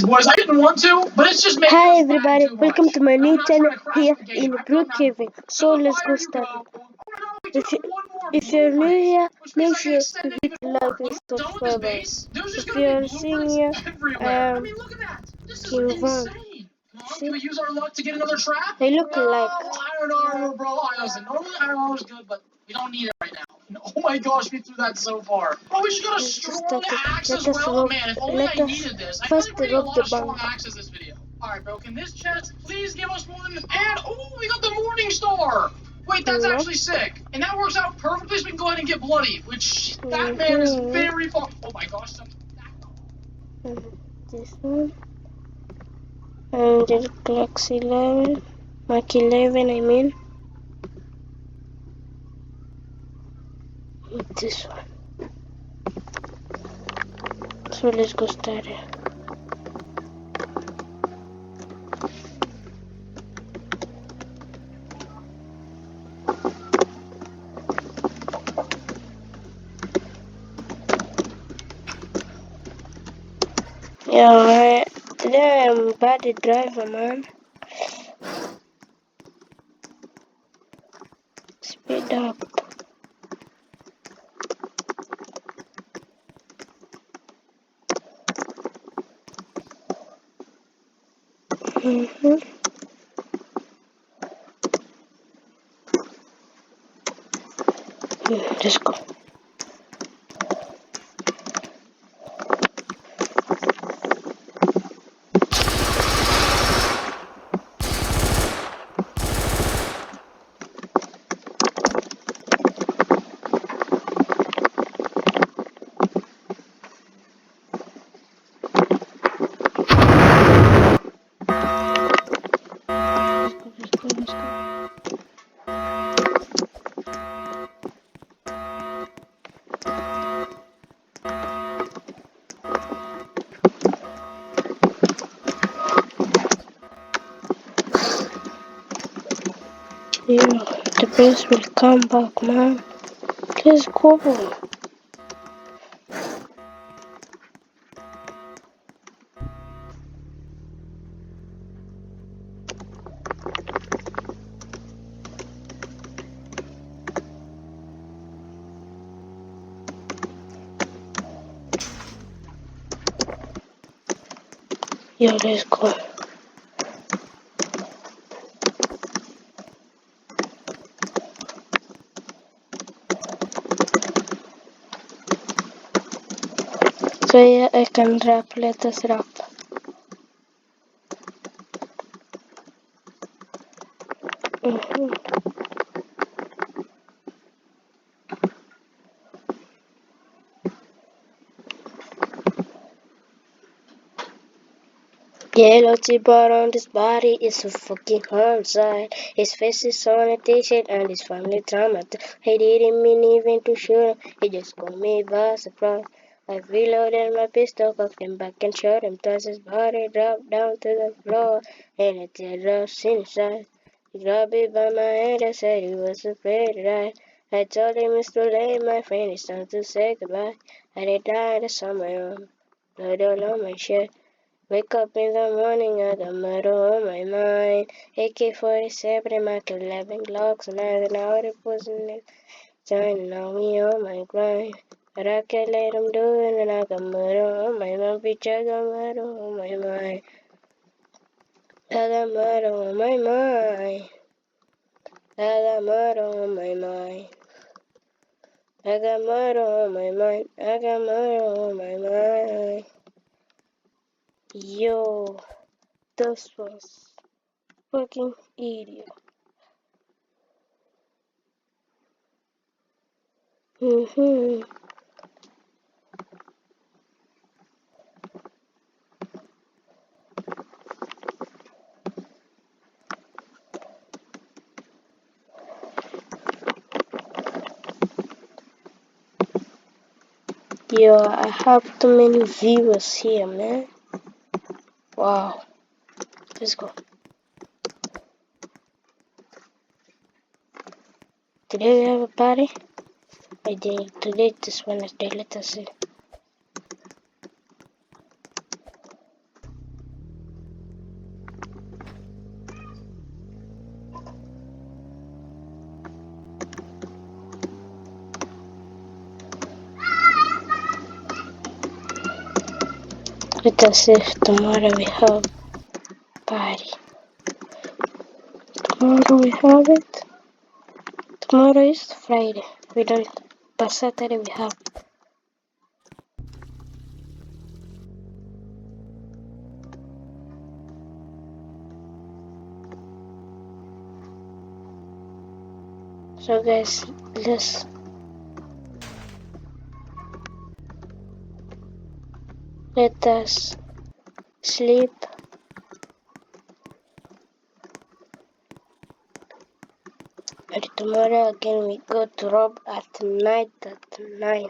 these boys. I didn't want to, but it's just making Hi us everybody, lag too welcome much. to my And I'm new not trying channel to crash here the game. in I've done that. Brookhaven. So So let's go fire you start. go. Oh no, we do If you have one more if blue you're new race, here, which means make I can sure extend to it hit even the more. like When and we're done with this subscribe button. base, there's just If gonna be you're seeing bloopers here, everywhere. I mean, look at that. This is King Von. insane. Come on, See? can we use our luck to get another trap? They look alike. Well, iron armor, bro. Listen, normally iron armor is good, but we don't need it right now. Oh my gosh, we threw that so far. Bro, we should got a strong axe as well. Man, if only I needed this. I feel like we're getting a lot of strong axes this video. Alright, bro, can this chest please give us more than this? And, oh, we got the Morning Star! Wait, that's actually sick. And that works out perfectly so we can go ahead and get Bloody, which, that man is very far. Oh my gosh, This one. And the Clox 11. Mark 11, I mean. This one. So let's go start it. Yeah, today I'm body driver, man. Speed up. Let's go. Let's go. Yeah, the base will come back, man. Let's go. Yeah, let's go. So yeah, I can rap. Let us rap. Yellow T-bar on his body is so fucking homicide. His face is on a t-shirt and his family drama. He didn't mean even to shoot him. He just caught me by surprise. I reloaded my pistol, cocked him back and shot him twice. His body dropped down to the floor and a teardrops inside. He grabbed me by my hand and said he was afraid to die. I told him it's too late, my friend, it's time to say goodbye. I did die in the summer, blood all on my shirt. Wake up in the morning, I got murder on my mind. AK-47, Mark 11 Glocks, and I don't know what it was in it. Turning on me on my grind. But I can't let them do it, and I got murder on my mind. Bitch, I got murder on my mind. I got murder on my mind. I got murder on my mind. I got murder on my mind. I got murder on my mind. Yo, this was fucking idiot. Yo, I have too many viewers here, man. Wow. Let's go. Today we have a party. I did today this Wednesday, let us see. us if tomorrow we have party. Tomorrow we have it. Tomorrow is Friday. We don't. But Saturday we have. So guys, let us sleep. And tomorrow again we go to Rob at night at 9.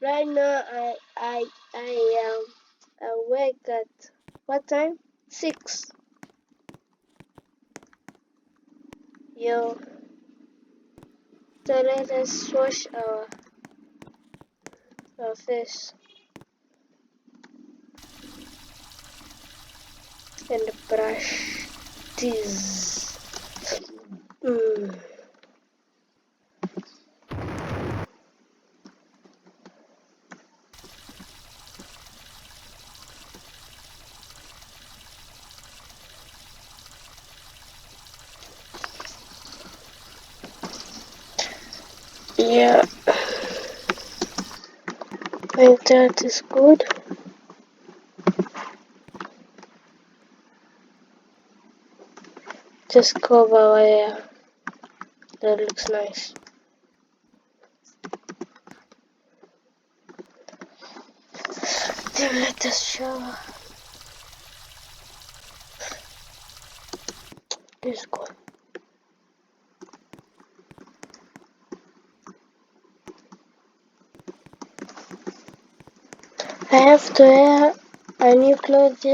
Right now, I wake at what time? 6. Yo, so let us wash our face and brush teeth. Yeah, I think that is good. Just cover our hair. That looks nice. Then let us shower. Let's go. I have to wear a new clothes.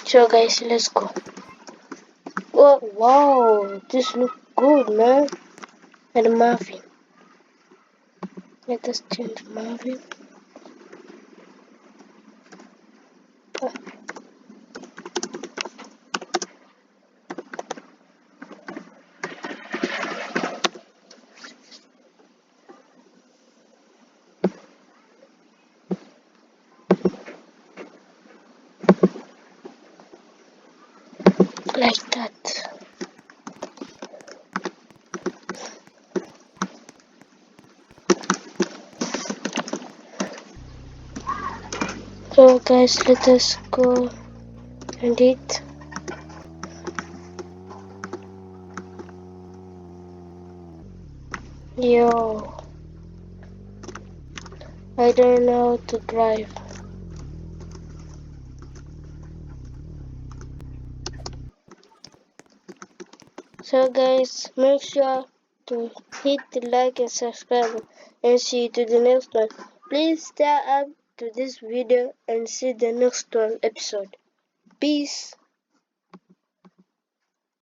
So guys, let's go. Oh, wow, this look good, man. And Marvin. Let us change Marvin. Like that. So guys, let us go and eat. Yo, I don't know how to drive. So guys, make sure to hit the like and subscribe and see you to the next one. Please stay up to this video and see the next one episode. Peace.